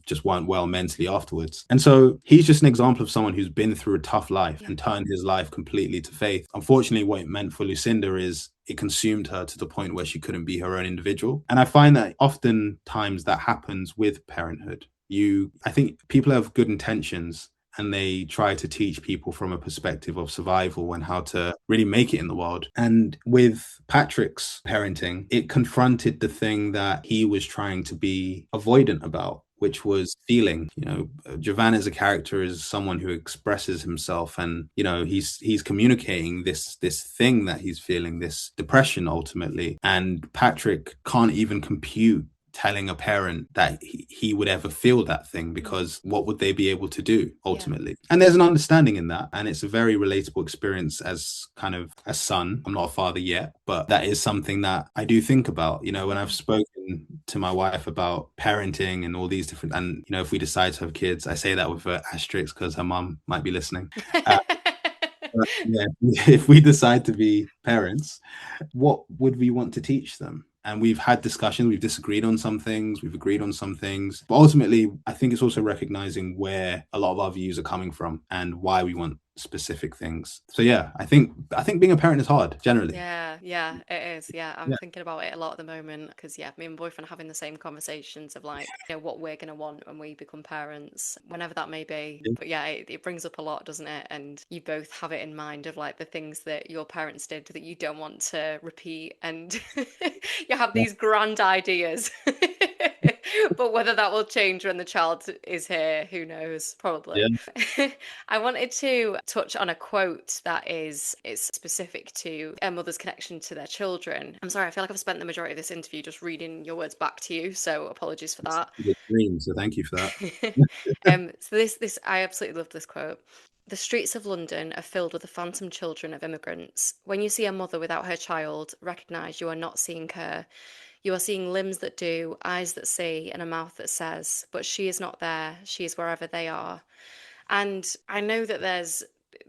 B: just weren't well mentally afterwards. And so he's just an example of someone who's been through a tough life and turned his life completely to faith. Unfortunately, what it meant for Lucinda is it consumed her to the point where she couldn't be her own individual. And I find that oftentimes that happens with parenthood. I think people have good intentions, and they try to teach people from a perspective of survival and how to really make it in the world. And with Patrick's parenting, it confronted the thing that he was trying to be avoidant about, which was feeling. Javan as a character is someone who expresses himself, and he's communicating this thing that he's feeling, this depression ultimately. And Patrick can't even compute telling a parent that he would ever feel that thing, because what would they be able to do ultimately? And there's an understanding in that, and it's a very relatable experience as kind of a son. I'm not a father yet, but that is something that I do think about, you know, when I've spoken to my wife about parenting and all these different, and you know, if we decide to have kids, I say that with an asterisk because her mum might be listening. Yeah, if we decide to be parents, what would we want to teach them? And we've had discussions, we've disagreed on some things, we've agreed on some things. But ultimately, I think it's also recognizing where a lot of our views are coming from and why we want specific things. So yeah, I think being a parent is hard generally.
C: Yeah, it is. Yeah, I'm thinking about it a lot at the moment because me and my boyfriend are having the same conversations of like, what we're gonna want when we become parents, whenever that may be. But yeah, it brings up a lot, doesn't it? And you both have it in mind of like the things that your parents did that you don't want to repeat, and you have these grand ideas. But whether that will change when the child is here, who knows? Probably.
B: Yeah.
C: I wanted to touch on a quote that it's specific to a mother's connection to their children. I'm sorry, I feel like I've spent the majority of this interview just reading your words back to you, so apologies for that.
B: It's a dream, so thank you for that.
C: So this I absolutely love this quote. The streets of London are filled with the phantom children of immigrants. When you see a mother without her child, recognise you are not seeing her. You are seeing limbs that do, eyes that see, and a mouth that says, but she is not there. She is wherever they are. And I know that there's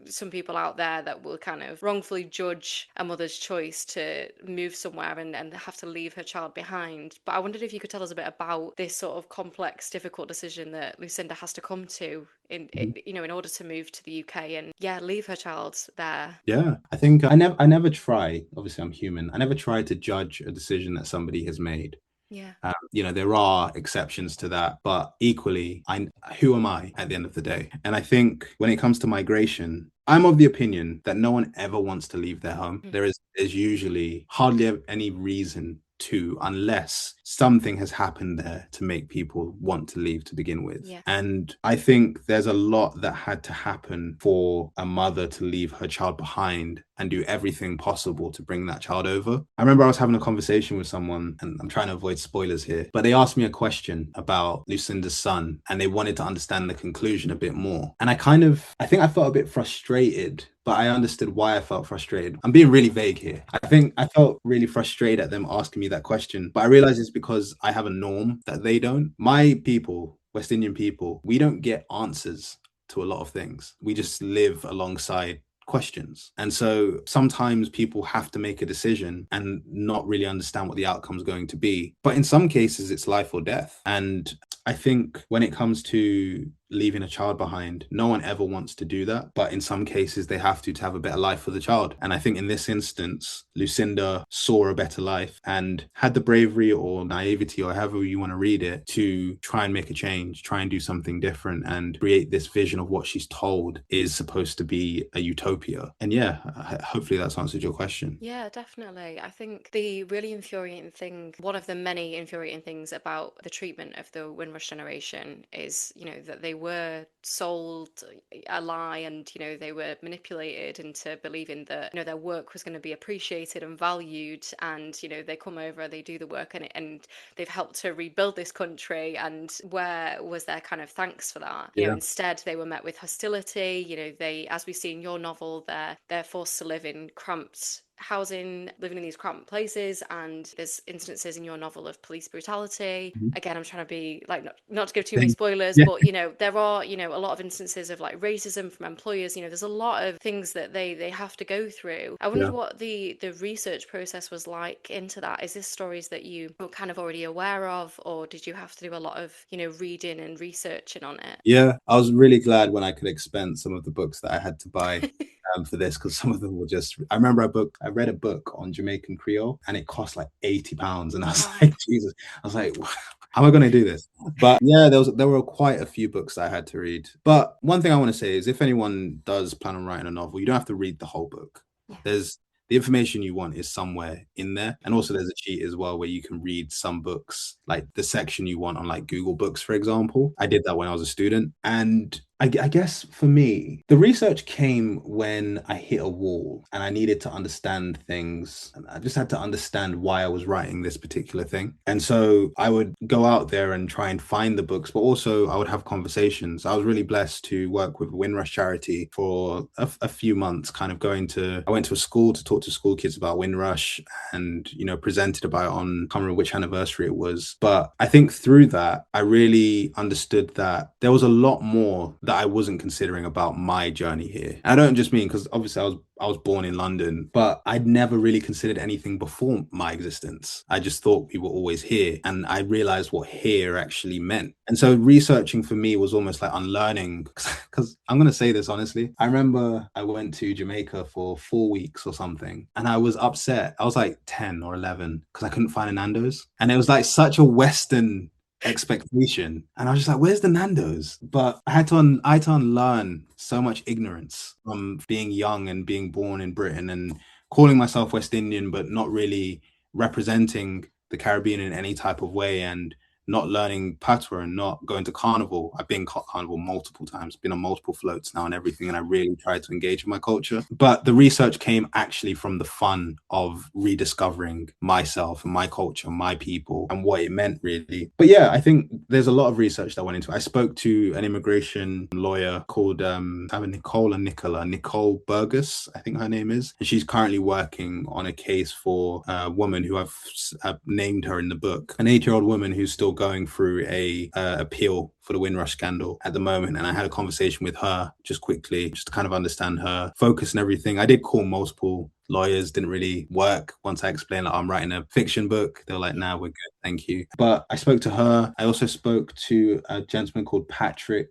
C: some people out there that will kind of wrongfully judge a mother's choice to move somewhere and have to leave her child behind. But I wondered if you could tell us a bit about this sort of complex, difficult decision that Lucinda has to come to in order to move to the UK and leave her child there.
B: Yeah, I think I never try. Obviously, I'm human. I never try to judge a decision that somebody has made.
C: Yeah.
B: You know, there are exceptions to that, but equally, who am I at the end of the day? And I think when it comes to migration, I'm of the opinion that no one ever wants to leave their home. There's usually hardly any reason to, unless something has happened there to make people want to leave to begin with.
C: Yeah.
B: And I think there's a lot that had to happen for a mother to leave her child behind and do everything possible to bring that child over. I remember I was having a conversation with someone, and I'm trying to avoid spoilers here, but they asked me a question about Lucinda's son and they wanted to understand the conclusion a bit more. And I think I felt a bit frustrated, but I understood why I felt frustrated. I'm being really vague here. I think I felt really frustrated at them asking me that question, but I realized it's because I have a norm that they don't. My people, West Indian people, we don't get answers to a lot of things. We just live alongside questions. And so sometimes people have to make a decision and not really understand what the outcome is going to be. But in some cases, it's life or death. And I think when it comes to leaving a child behind, no one ever wants to do that. But in some cases, they have to have a better life for the child. And I think in this instance, Lucinda saw a better life and had the bravery or naivety, or however you want to read it, to try and make a change, try and do something different and create this vision of what she's told is supposed to be a utopia. And hopefully that's answered your question.
C: Yeah, definitely. I think the really infuriating thing, one of the many infuriating things about the treatment of the Windrush generation is, that they were sold a lie, and, they were manipulated into believing that, their work was going to be appreciated and valued. And, they come over, they do the work, and they've helped to rebuild this country. And where was their kind of thanks for that? Instead, they were met with hostility. As we see in your novel, they're forced to live in cramped housing, living in these cramped places, and there's instances in your novel of police brutality. Again, I'm trying to be like not to give too many spoilers, but there are a lot of instances of like racism from employers. There's a lot of things that they have to go through. I wondered what the research process was like into that. Is this stories that you were kind of already aware of, or did you have to do a lot of reading and researching on it?
B: Yeah, I was really glad when I could expense some of the books that I had to buy for this, because some of them were just, I remember I read a book on Jamaican Creole and it cost like £80, and I was like, Jesus, I was like, how am I going to do this? But yeah, there were quite a few books that I had to read. But one thing I want to say is, if anyone does plan on writing a novel, you don't have to read the whole book. There's the information you want is somewhere in there. And also there's a cheat as well where you can read some books, like the section you want on like Google Books, for example. I did that when I was a student. And I guess for me, the research came when I hit a wall and I needed to understand things. And I just had to understand why I was writing this particular thing. And so I would go out there and try and find the books, but also I would have conversations. I was really blessed to work with Windrush charity for a few months, kind of I went to a school to talk to school kids about Windrush and, presented about it on, I can't remember which anniversary it was. But I think through that, I really understood that there was a lot more that I wasn't considering about my journey here. And I don't just mean because obviously I was born in London, but I'd never really considered anything before my existence. I just thought we were always here. And I realized what here actually meant. And so researching for me was almost like unlearning, because I'm going to say this honestly. I remember I went to Jamaica for 4 weeks or something, and I was upset. I was like 10 or 11 because I couldn't find a Nando's. And it was like such a Western expectation, and I was just like, where's the Nando's? But I had to unlearn so much ignorance from being young and being born in Britain and calling myself West Indian but not really representing the Caribbean in any type of way, and not learning patois and not going to carnival. I've been carnival multiple times, been on multiple floats now and everything, and I really tried to engage with my culture. But the research came actually from the fun of rediscovering myself and my culture, my people, and what it meant really. But yeah, I think there's a lot of research that went into it. I spoke to an immigration lawyer called either Nicole and Nicola, Nicole Burgess, I think her name is. And she's currently working on a case for a woman who I've named her in the book, an 8-year-old woman who's still going through a appeal for the Windrush scandal at the moment. And I had a conversation with her just quickly, just to kind of understand her focus and everything. I did call multiple lawyers, didn't really work. Once I explained that I'm writing a fiction book, they were like, nah, we're good, thank you. But I spoke to her. I also spoke to a gentleman called Patrick.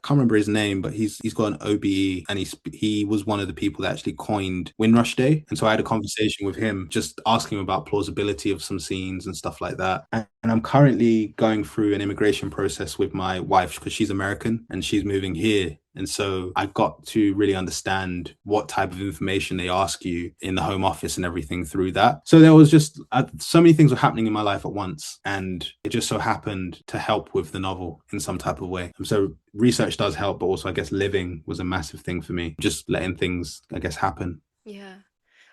B: Can't remember his name, but he's got an OBE, and he was one of the people that actually coined Windrush Day. And so I had a conversation with him, just asking him about plausibility of some scenes and stuff like that. And I'm currently going through an immigration process with my wife because she's American and she's moving here. And so I got to really understand what type of information they ask you in the Home Office and everything through that. So there was just so many things were happening in my life at once. And it just so happened to help with the novel in some type of way. And so research does help, but also I guess living was a massive thing for me, just letting things, I guess, happen.
C: Yeah.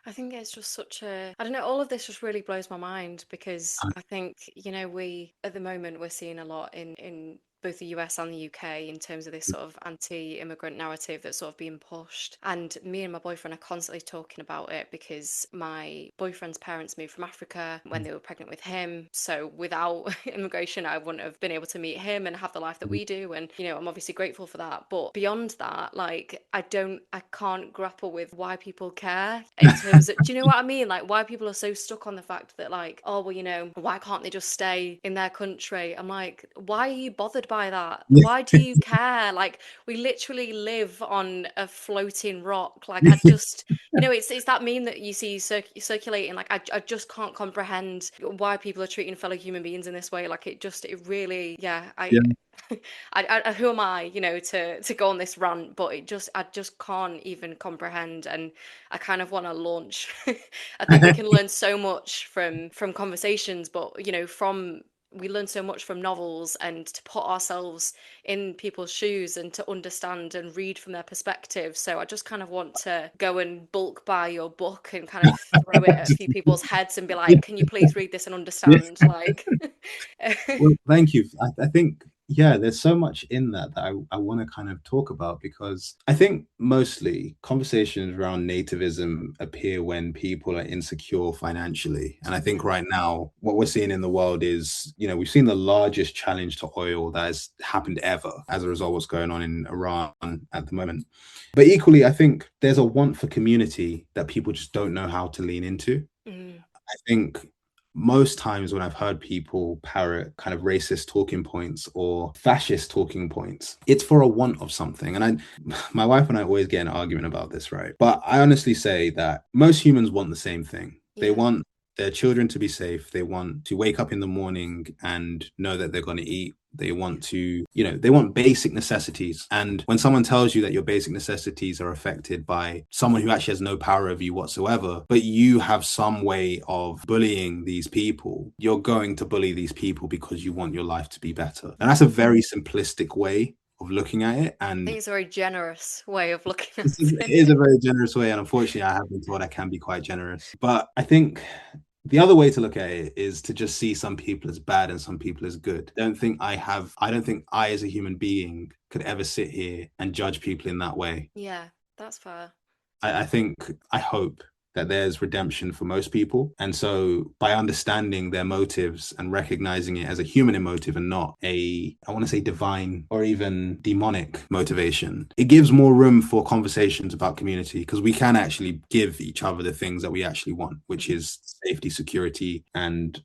C: I think it's just such a, I don't know, all of this just really blows my mind because I think, we, at the moment, we're seeing a lot in both the US and the UK in terms of this sort of anti-immigrant narrative that's sort of being pushed. And me and my boyfriend are constantly talking about it because my boyfriend's parents moved from Africa when they were pregnant with him. So without immigration, I wouldn't have been able to meet him and have the life that we do. And, I'm obviously grateful for that. But beyond that, like, I can't grapple with why people care in terms of, do you know what I mean? Like, why people are so stuck on the fact that, like, oh, well, why can't they just stay in their country? I'm like, why are you bothered by that? Why do you care? Like, we literally live on a floating rock. Like, I just, it's that meme that you see circulating. Like, I just can't comprehend why people are treating fellow human beings in this way. Like, it really, yeah,
B: Yeah.
C: who am I, to go on this rant? But I just can't even comprehend, and I kind of want to launch. I think we can learn so much from conversations, but we learn so much from novels, and to put ourselves in people's shoes and to understand and read from their perspective. So I just kind of want to go and bulk buy your book and kind of throw it at a few people's heads and be like, can you please read this and understand? Like,
B: Well, thank you. I think, yeah, there's so much in that I want to kind of talk about, because I think mostly conversations around nativism appear when people are insecure financially. And I think right now, what we're seeing in the world is, we've seen the largest challenge to oil that has happened ever as a result of what's going on in Iran at the moment. But equally, I think there's a want for community that people just don't know how to lean into. I think most times when I've heard people parrot kind of racist talking points or fascist talking points, it's for a want of something. And my wife and I always get in an argument about this, right? But I honestly say that most humans want the same thing. They want their children to be safe. They want to wake up in the morning and know that they're going to eat. They want to, they want basic necessities. And when someone tells you that your basic necessities are affected by someone who actually has no power over you whatsoever, but you have some way of bullying these people, you're going to bully these people because you want your life to be better. And that's a very simplistic way of looking at it.
C: I
B: And
C: think it's a very generous way of looking at
B: it
C: it.
B: is a very generous way. And unfortunately, I have been told I can be quite generous. But I think the other way to look at it is to just see some people as bad and some people as good. I don't think I as a human being could ever sit here and judge people in that way.
C: Yeah, that's fair.
B: I hope that there's redemption for most people. And so by understanding their motives and recognizing it as a human emotive and not I want to say divine or even demonic motivation, it gives more room for conversations about community, because we can actually give each other the things that we actually want, which is safety, security, and,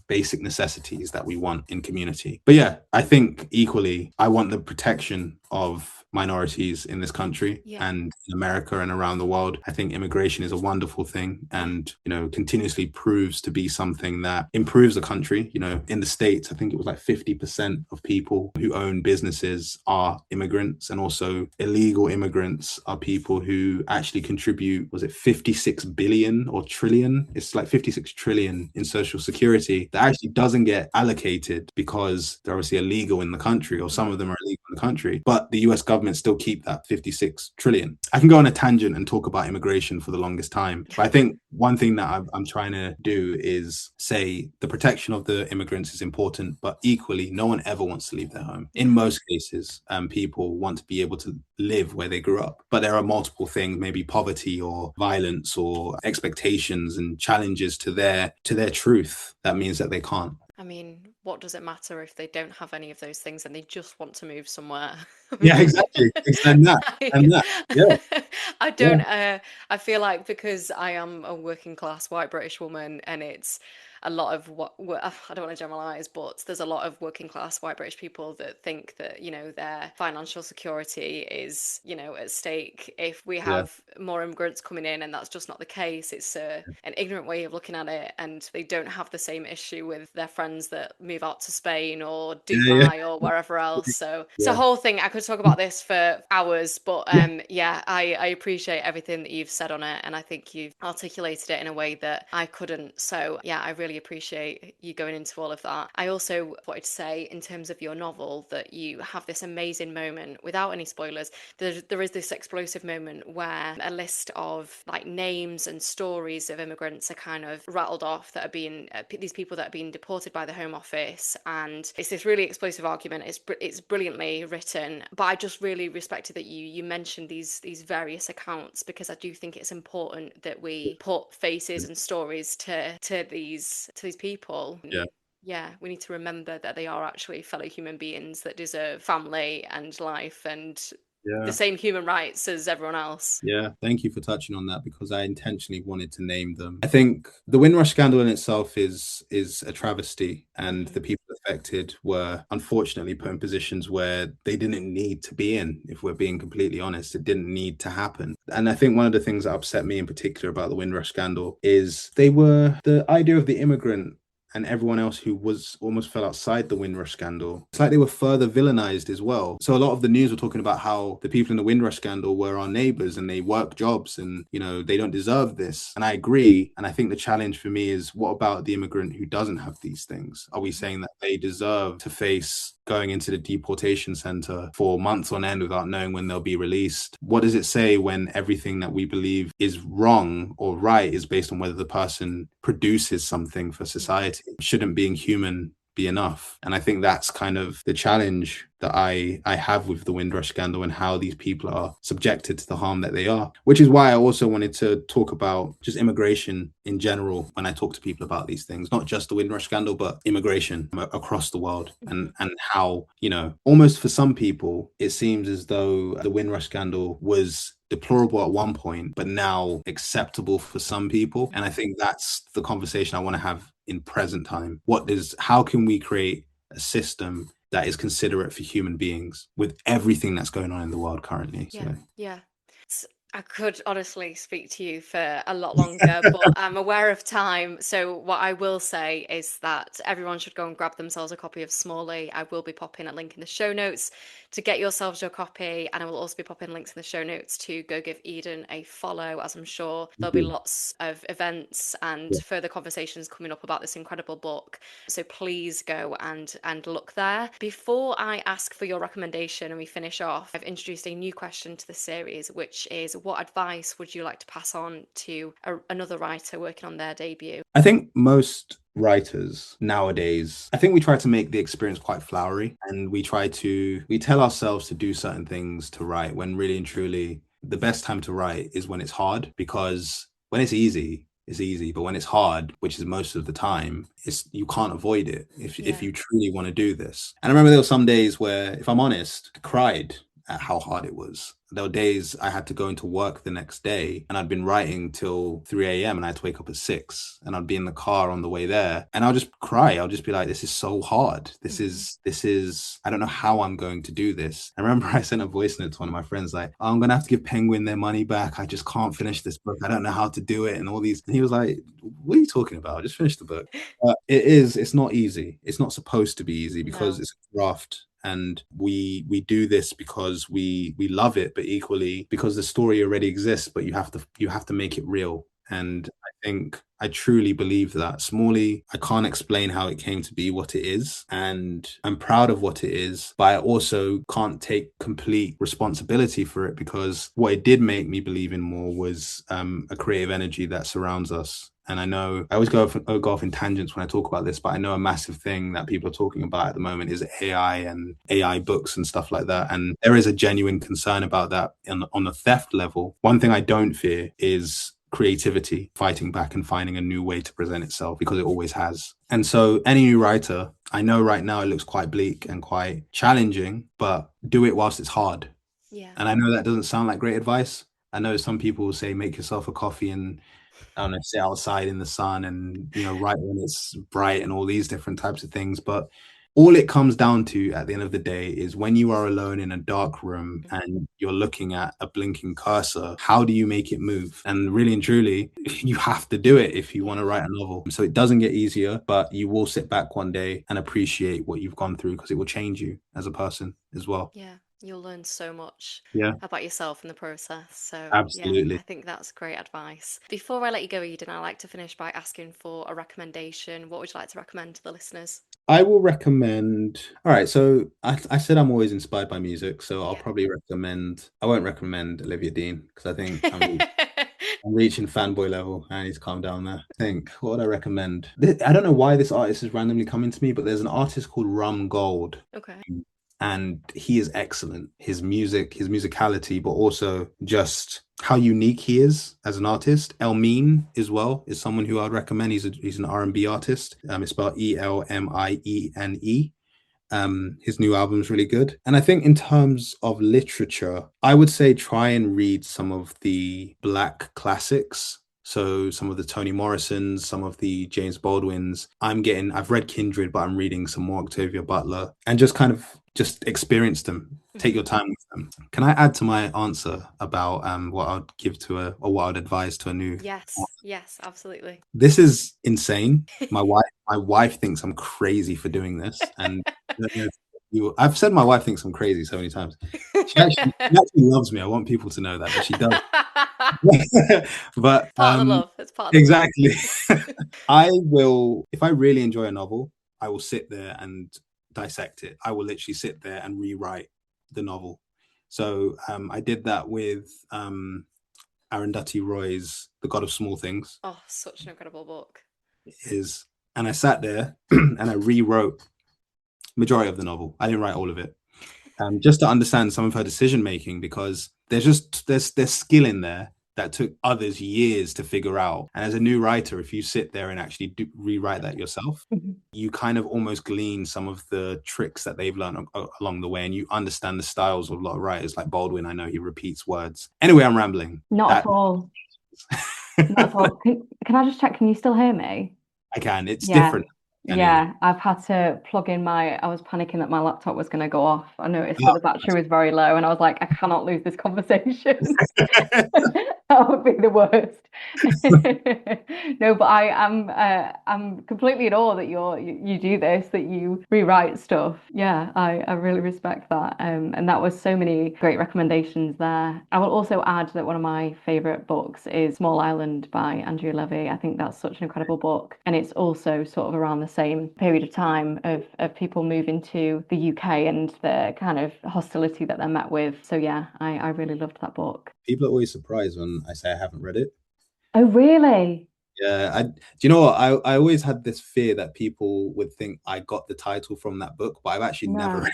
B: basic necessities that we want in community. But yeah, I think equally, I want the protection of minorities in this country and in America and around the world. I think immigration is a wonderful thing and, continuously proves to be something that improves the country. In the States, I think it was like 50% of people who own businesses are immigrants, and also illegal immigrants are people who actually contribute, was it 56 billion or trillion? It's like 56 trillion in social security that actually doesn't get allocated because they're obviously illegal in the country, or some of them are illegal in the country, but the US government still keep that 56 trillion. I can go on a tangent and talk about immigration for the longest time, but I think one thing that I'm trying to do is say the protection of the immigrants is important, but equally, no one ever wants to leave their home. In most cases, people want to be able to live where they grew up, but there are multiple things, maybe poverty or violence or expectations and challenges to their truth, that means that they can't.
C: I mean, what does it matter if they don't have any of those things and they just want to move somewhere?
B: Yeah, exactly. And that. And that. Yeah.
C: I
B: Yeah.
C: don't, I feel like because I am a working class white British woman, and it's a lot of I don't want to generalize, but there's a lot of working class white British people that think that, their financial security is, at stake if we
B: Yeah.
C: have more immigrants coming in, and that's just not the case. It's an ignorant way of looking at it, and they don't have the same issue with their friends that move out to Spain or
B: Yeah.
C: Dubai or wherever else. So it's a
B: Yeah.
C: whole thing. I could talk about this for hours, but
B: Yeah.
C: I appreciate everything that you've said on it, and I think you've articulated it in a way that I couldn't. So yeah, I really appreciate you going into all of that. I also wanted to say, in terms of your novel, that you have this amazing moment, without any spoilers, there is this explosive moment where a list of like names and stories of immigrants are kind of rattled off that are being these people that are being deported by the Home Office, and it's this really explosive argument. It's brilliantly written, but I just really respected that you mentioned these various accounts, because I do think it's important that we put faces and stories to these people.
B: Yeah.
C: Yeah, we need to remember that they are actually fellow human beings that deserve family and life and the
B: Yeah.
C: same human rights as everyone else.
B: Yeah, thank you for touching on that, because I intentionally wanted to name them. I think the Windrush scandal in itself is a travesty, and the people affected were unfortunately put in positions where they didn't need to be in. If we're being completely honest, it didn't need to happen. And I think one of the things that upset me in particular about the Windrush scandal is the idea of the immigrant and everyone else who was almost fell outside the Windrush scandal. It's like they were further villainized as well. So a lot of the news were talking about how the people in the Windrush scandal were our neighbors and they work jobs and, they don't deserve this. And I agree. And I think the challenge for me is, what about the immigrant who doesn't have these things? Are we saying that they deserve to face going into the deportation center for months on end without knowing when they'll be released? What does it say when everything that we believe is wrong or right is based on whether the person produces something for society? Shouldn't being human be enough? And I think that's kind of the challenge that I have with the Windrush scandal and how these people are subjected to the harm that they are, which is why I also wanted to talk about just immigration in general when I talk to people about these things, not just the Windrush scandal, but immigration across the world, and how, almost for some people, it seems as though the Windrush scandal was deplorable at one point, but now acceptable for some people. And I think that's the conversation I want to have in present time. How can we create a system that is considerate for human beings with everything that's going on in the world currently?
C: Yeah,
B: So
C: yeah. I could honestly speak to you for a lot longer, but I'm aware of time. So what I will say is that everyone should go and grab themselves a copy of Smallie. I will be popping a link in the show notes to get yourselves your copy, and I will also be popping links in the show notes to go give Eden a follow, as I'm sure there'll be lots of events and further conversations coming up about this incredible book. So please go and look there. Before I ask for your recommendation and we finish off, I've introduced a new question to the series, which is, what advice would you like to pass on to another writer working on their debut?
B: I think most writers nowadays, I think we try to make the experience quite flowery, and we tell ourselves to do certain things to write, when really and truly the best time to write is when it's hard, because when it's easy, but when it's hard, which is most of the time, you can't avoid it if you truly want to do this. And I remember there were some days where, if I'm honest, I cried at how hard it was. There were days I had to go into work the next day, and I'd been writing till 3 a.m. and I had to wake up at 6, and I'd be in the car on the way there, and I'll just cry. I'll just be like, this is so hard. This is, I don't know how I'm going to do this. I remember I sent a voice note to one of my friends, like, oh, I'm going to have to give Penguin their money back. I just can't finish this book. I don't know how to do it. And all these, and he was like, what are you talking about? Just finish the book. It's not easy. It's not supposed to be easy, because it's a draft. And we do this because we love it, but equally because the story already exists, but you have to make it real. And I truly believe that Smallie, I can't explain how it came to be what it is, and I'm proud of what it is, but I also can't take complete responsibility for it, because what it did make me believe in more was a creative energy that surrounds us. And I know I always go off in tangents when I talk about this, but I know a massive thing that people are talking about at the moment is AI and AI books and stuff like that. And there is a genuine concern about that on the theft level. One thing I don't fear is creativity fighting back and finding a new way to present itself, because it always has. And so any new writer, I know right now it looks quite bleak and quite challenging, but do it whilst it's hard.
C: Yeah.
B: And I know that doesn't sound like great advice. I know some people will say, make yourself a coffee and, I don't know, sit outside in the sun and, write when it's bright and all these different types of things. But all it comes down to at the end of the day is, when you are alone in a dark room and you're looking at a blinking cursor, how do you make it move? And really and truly, you have to do it if you want to write a novel. So it doesn't get easier, but you will sit back one day and appreciate what you've gone through, because it will change you as a person as well.
C: Yeah. You'll learn so much
B: about
C: yourself in the process. So
B: absolutely.
C: I think that's great advice. Before I let you go, Eden, I like to finish by asking for a recommendation. What would you like to recommend to the listeners?
B: I will recommend. All right, so I said I'm always inspired by music, so I'll probably recommend. I won't recommend Olivia Dean, because I think I'm reaching fanboy level. I need to calm down there. What would I recommend? I don't know why this artist is randomly coming to me, but there's an artist called Rum Gold.
C: Okay.
B: And he is excellent. His music, his musicality, but also just how unique he is as an artist. Elmine as well is someone who I'd recommend. He's an R&B artist. It's spelled Elmine. His new album is really good. And I think in terms of literature, I would say try and read some of the Black classics. So some of the Toni Morrisons, some of the James Baldwins. I've read Kindred, but I'm reading some more Octavia Butler, and just experience them. Take your time with them. Can I add to my answer about what I'd give or what I'd advise to a new?
C: Yes, absolutely.
B: This is insane. My wife thinks I'm crazy for doing this, and I've said my wife thinks I'm crazy so many times. She actually loves me. I want people to know that, but she does. But
C: part of the love. It's part of the
B: exactly. I will, if I really enjoy a novel, I will sit there and dissect it. I will literally sit there and rewrite the novel. So I did that with Arundhati Roy's The God of Small Things.
C: Oh, such an incredible book.
B: It is. And I sat there and I rewrote majority of the novel. I didn't write all of it. Just to understand some of her decision making, because there's skill in there that took others years to figure out. And as a new writer, if you sit there and actually rewrite that yourself, you kind of almost glean some of the tricks that they've learned along the way, and you understand the styles of a lot of writers. Like Baldwin, I know he repeats words. Anyway, I'm rambling.
D: Not at all. Not at all. Can I just check? Can you still hear me?
B: I can. It's different.
C: Yeah, I've had to plug in I was panicking that my laptop was going to go off. I noticed that the battery was very low and I was like, I cannot lose this conversation. That would be the worst. No, but I'm completely in awe that you do this, that you rewrite stuff. Yeah, I really respect that. And that was so many great recommendations there. I will also add that one of my favorite books is Small Island by Andrea Levy. I think that's such an incredible book. And it's also sort of around the same period of time of people moving to the UK and the kind of hostility that they're met with. So yeah, I really loved that book.
B: People are always surprised when I say I haven't read it.
C: Oh, really?
B: Yeah, do you know what? I always had this fear that people would think I got the title from that book, but I've actually never
C: No.
B: read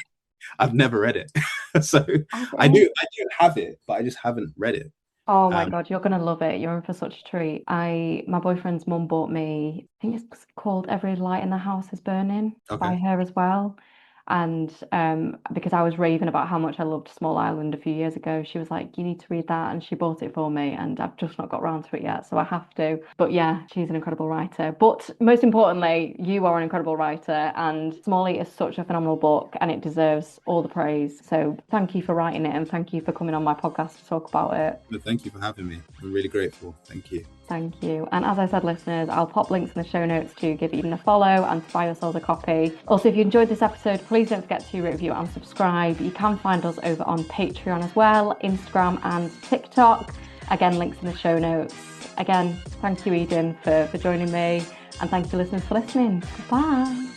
B: I've never read it. So I
C: Okay.
B: do have it, but I just haven't read it.
C: Oh my
B: Um,
C: God, you're gonna love it. You're in for such a treat. My boyfriend's mum bought me, I think it's called Every Light in the House is Burning by
B: okay.
C: her as well. And because I was raving about how much I loved Small Island a few years ago, she was like, "You need to read that," and she bought it for me, and I've just not got around to it yet, so I have to. But yeah, she's an incredible writer. But most importantly, you are an incredible writer, and Smallie is such a phenomenal book, and it deserves all the praise. So thank you for writing it, and thank you for coming on my podcast to talk about it.
B: But thank you for having me. I'm really grateful. Thank you.
C: Thank you. And as I said, listeners, I'll pop links in the show notes to give Eden a follow and to buy yourselves a copy. Also, if you enjoyed this episode, please don't forget to review and subscribe. You can find us over on Patreon as well, Instagram and TikTok. Again, links in the show notes. Again, thank you, Eden, for joining me. And thank you, listeners, for listening. Goodbye.